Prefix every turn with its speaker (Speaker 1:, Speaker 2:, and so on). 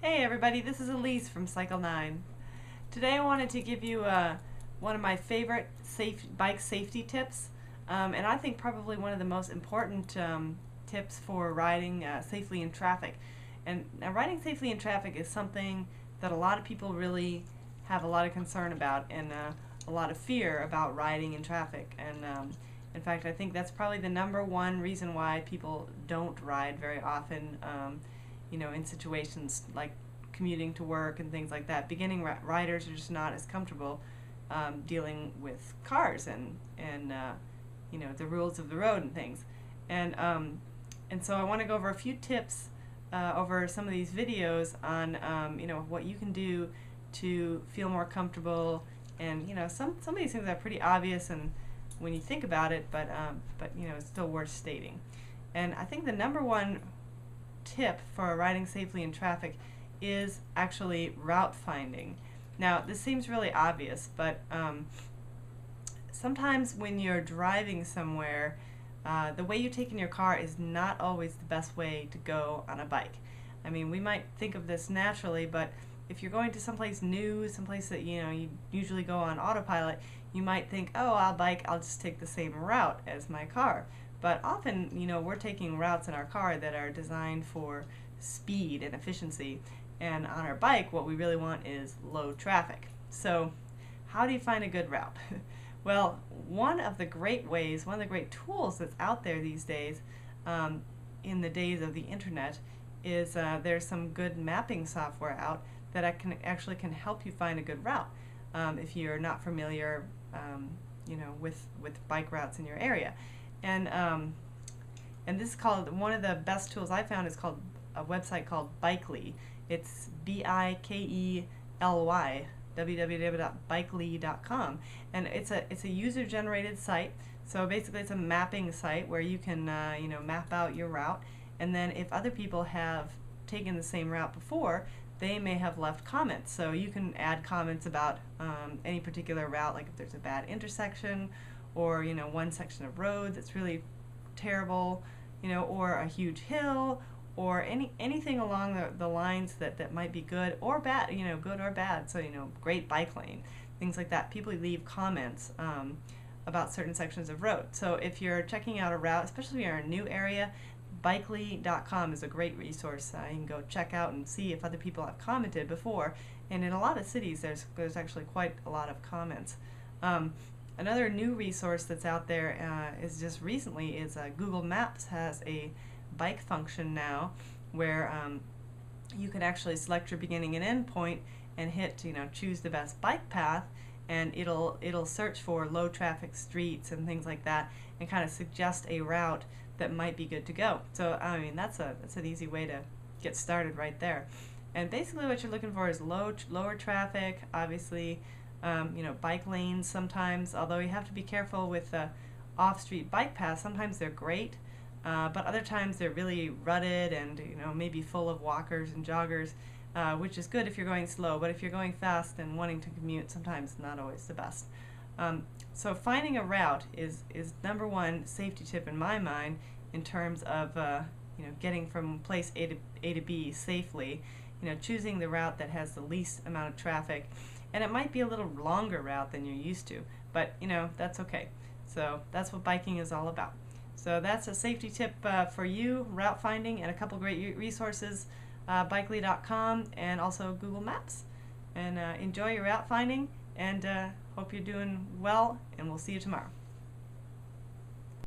Speaker 1: Hey everybody, this is Elise from Cycle 9. Today I wanted to give you one of my favorite bike safety tips, and I think probably one of the most important tips for riding safely in traffic. And now, riding safely in traffic is something that a lot of people really have a lot of concern about and a lot of fear about riding in traffic. And in fact, I think that's probably the number one reason why people don't ride very often. In situations like commuting to work and things like that. Beginning riders are just not as comfortable dealing with cars and the rules of the road and things. And so I want to go over a few tips over some of these videos on what you can do to feel more comfortable. And some of these things are pretty obvious and when you think about it, but it's still worth stating. And I think the number one tip for riding safely in traffic is actually route finding. Now, this seems really obvious, but sometimes when you're driving somewhere, the way you take in your car is not always the best way to go on a bike. I mean, we might think of this naturally, but if you're going to someplace new, someplace that you usually go on autopilot, you might think, oh, I'll just take the same route as my car. But often, we're taking routes in our car that are designed for speed and efficiency. And on our bike, what we really want is low traffic. So how do you find a good route? Well, one of the great tools that's out there these days, in the days of the internet, is there's some good mapping software out that actually can help you find a good route if you're not familiar with bike routes in your area. And this is called, one of the best tools I found is called a website called Bikely. It's Bikely, www.bikely.com, and it's a user-generated site. So basically, it's a mapping site where you can map out your route, and then if other people have taken the same route before, they may have left comments. So you can add comments about any particular route, like if there's a bad intersection, or one section of road that's really terrible, or a huge hill, or anything along the lines that might be good or bad, good or bad. So great bike lane, things like that. People leave comments about certain sections of road. So if you're checking out a route, especially if you're in a new area, Bikely.com is a great resource. You can go check out and see if other people have commented before. And in a lot of cities, there's actually quite a lot of comments. Another new resource that's out there is just recently is Google Maps has a bike function now where you can actually select your beginning and end point and hit choose the best bike path, and it'll search for low traffic streets and things like that and kind of suggest a route that might be good to go. So I mean that's an easy way to get started right there. And basically what you're looking for is lower traffic, obviously. Bike lanes sometimes, although you have to be careful with off-street bike paths. Sometimes they're great, but other times they're really rutted and maybe full of walkers and joggers, which is good if you're going slow, but if you're going fast and wanting to commute, sometimes not always the best. So finding a route is number one safety tip in my mind in terms of getting from place A to B safely. Choosing the route that has the least amount of traffic. And it might be a little longer route than you're used to, but that's okay. So that's what biking is all about. So that's a safety tip for you, route finding, and a couple great resources, Bikely.com and also Google Maps. And enjoy your route finding, and hope you're doing well, and we'll see you tomorrow.